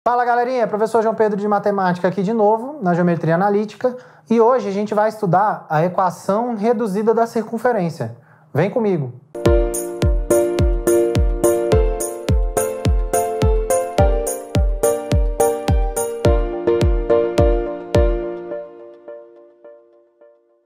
Fala galerinha, professor João Pedro de Matemática aqui de novo, na Geometria Analítica, e hoje a gente vai estudar a equação reduzida da circunferência. Vem comigo!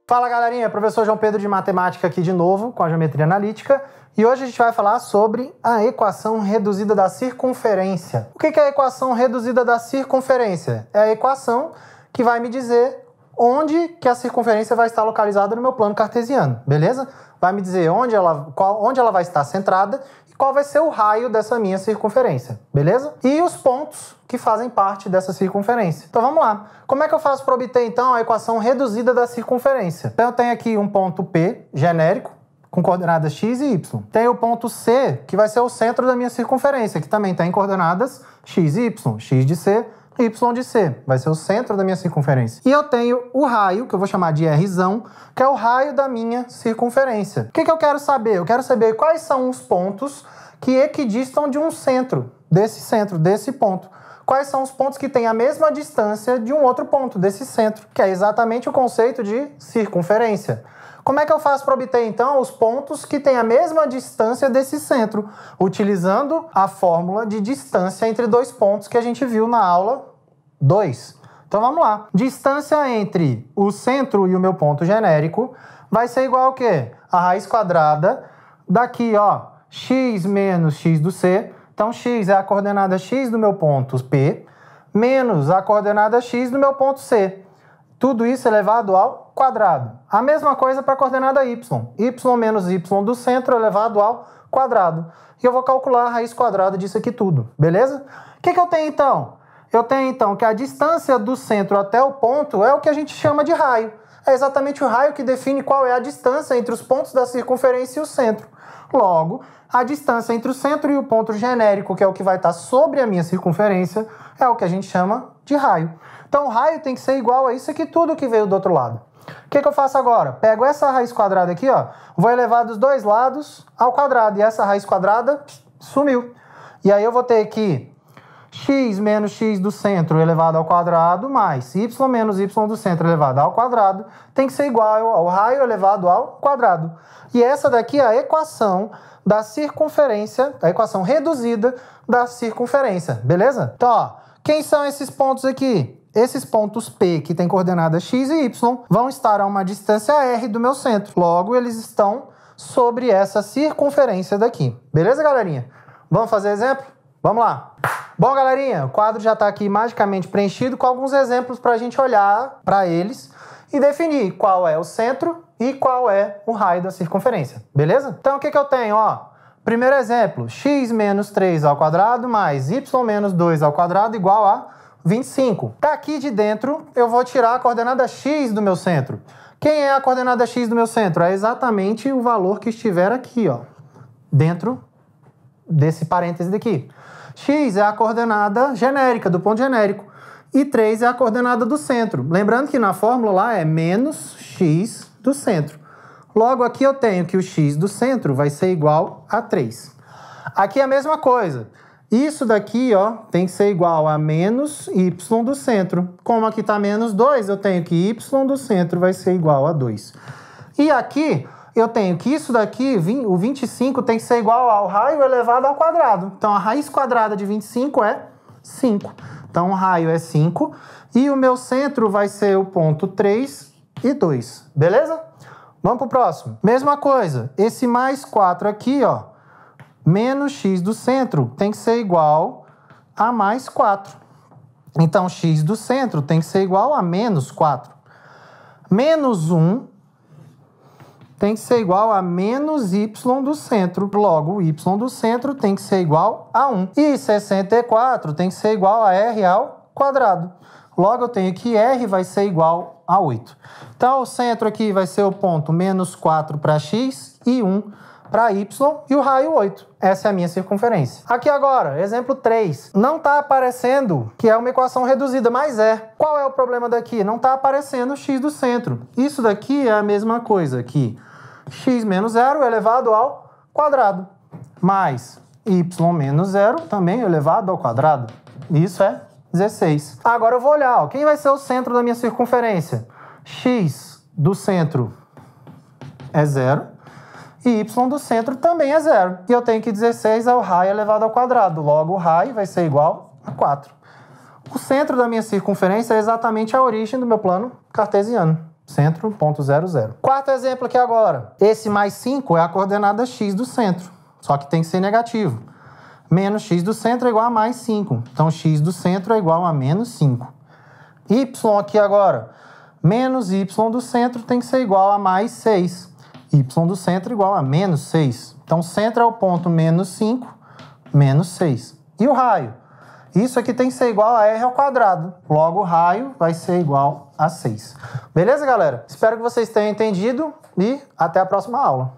Fala galerinha, professor João Pedro de Matemática aqui de novo, com a Geometria Analítica, e hoje a gente vai falar sobre a equação reduzida da circunferência. O que é a equação reduzida da circunferência? É a equação que vai me dizer onde que a circunferência vai estar localizada no meu plano cartesiano, beleza? Vai me dizer onde ela vai estar centrada e qual vai ser o raio dessa minha circunferência, beleza? E os pontos que fazem parte dessa circunferência. Então vamos lá. Como é que eu faço para obter então a equação reduzida da circunferência? Então eu tenho aqui um ponto P genérico, com coordenadas x e y. Tem o ponto C, que vai ser o centro da minha circunferência, que também tem coordenadas x e y, x de C, y de C. Vai ser o centro da minha circunferência. E eu tenho o raio, que eu vou chamar de Rzão, que é o raio da minha circunferência. O que eu quero saber? Eu quero saber quais são os pontos que equidistam de um centro, desse ponto. Quais são os pontos que têm a mesma distância de um outro ponto, desse centro, que é exatamente o conceito de circunferência. Como é que eu faço para obter, então, os pontos que têm a mesma distância desse centro? Utilizando a fórmula de distância entre dois pontos que a gente viu na aula 2. Então, vamos lá. Distância entre o centro e o meu ponto genérico vai ser igual ao quê? A raiz quadrada daqui, ó, x menos x do C. Então, x é a coordenada x do meu ponto P, menos a coordenada x do meu ponto C. Tudo isso elevado ao quadrado. A mesma coisa para a coordenada y. Y menos y do centro elevado ao quadrado. E eu vou calcular a raiz quadrada disso aqui tudo, beleza? O que eu tenho então? Eu tenho então que a distância do centro até o ponto é o que a gente chama de raio. É exatamente o raio que define qual é a distância entre os pontos da circunferência e o centro. Logo, a distância entre o centro e o ponto genérico, que é o que vai estar sobre a minha circunferência, é o que a gente chama de raio. Então, o raio tem que ser igual a isso aqui tudo que veio do outro lado. O que eu faço agora? Pego essa raiz quadrada aqui, ó, vou elevar dos dois lados ao quadrado, e essa raiz quadrada sumiu. E aí eu vou ter que x menos x do centro elevado ao quadrado mais y menos y do centro elevado ao quadrado tem que ser igual ao raio elevado ao quadrado. E essa daqui é a equação da circunferência, a equação reduzida da circunferência, beleza? Então, ó, quem são esses pontos aqui? Esses pontos P, que tem coordenadas x e y, vão estar a uma distância r do meu centro. Logo, eles estão sobre essa circunferência daqui. Beleza, galerinha? Vamos fazer exemplo? Vamos lá. Bom, galerinha, o quadro já está aqui magicamente preenchido com alguns exemplos para a gente olhar para eles e definir qual é o centro e qual é o raio da circunferência. Beleza? Então, o que eu tenho? Ó, primeiro exemplo, x menos 3 ao quadrado mais y menos 2 ao quadrado igual a 25. Daqui de dentro, eu vou tirar a coordenada x do meu centro. Quem é a coordenada x do meu centro? É exatamente o valor que estiver aqui, ó, dentro desse parêntese daqui. X é a coordenada genérica, do ponto genérico. E 3 é a coordenada do centro. Lembrando que na fórmula lá é menos x do centro. Logo, aqui eu tenho que o x do centro vai ser igual a 3. Aqui é a mesma coisa. Isso daqui, ó, tem que ser igual a menos y do centro. Como aqui está menos 2, eu tenho que y do centro vai ser igual a 2. E aqui, eu tenho que isso daqui, o 25, tem que ser igual ao raio elevado ao quadrado. Então, a raiz quadrada de 25 é 5. Então, o raio é 5. E o meu centro vai ser o ponto 3 e 2. Beleza? Vamos para o próximo. Mesma coisa. Esse mais 4 aqui, ó, menos x do centro tem que ser igual a mais 4. Então, x do centro tem que ser igual a menos 4. Menos 1 tem que ser igual a menos y do centro. Logo, o y do centro tem que ser igual a 1. E 64 tem que ser igual a r ao quadrado. Logo, eu tenho que r vai ser igual a 8. Então, o centro aqui vai ser o ponto menos 4 para x e 1 para y e o raio 8. Essa é a minha circunferência. Aqui agora, exemplo 3. Não está aparecendo que é uma equação reduzida, mas é. Qual é o problema daqui? Não está aparecendo o x do centro. Isso daqui é a mesma coisa que x menos 0 elevado ao quadrado, mais y menos 0 também elevado ao quadrado. Isso é 16. Agora eu vou olhar, ó, quem vai ser o centro da minha circunferência? X do centro é 0 e y do centro também é 0. E eu tenho que 16 é o raio elevado ao quadrado. Logo, o raio vai ser igual a 4. O centro da minha circunferência é exatamente a origem do meu plano cartesiano. Centro, ponto 0, 0. Quarto exemplo aqui agora. Esse mais 5 é a coordenada x do centro, só que tem que ser negativo. Menos x do centro é igual a mais 5. Então, x do centro é igual a menos 5. Y aqui agora. Menos y do centro tem que ser igual a mais 6. Y do centro é igual a menos 6. Então, o centro é o ponto menos 5, menos 6. E o raio? Isso aqui tem que ser igual a r ao quadrado. Logo, o raio vai ser igual a 6. Beleza, galera? Espero que vocês tenham entendido e até a próxima aula.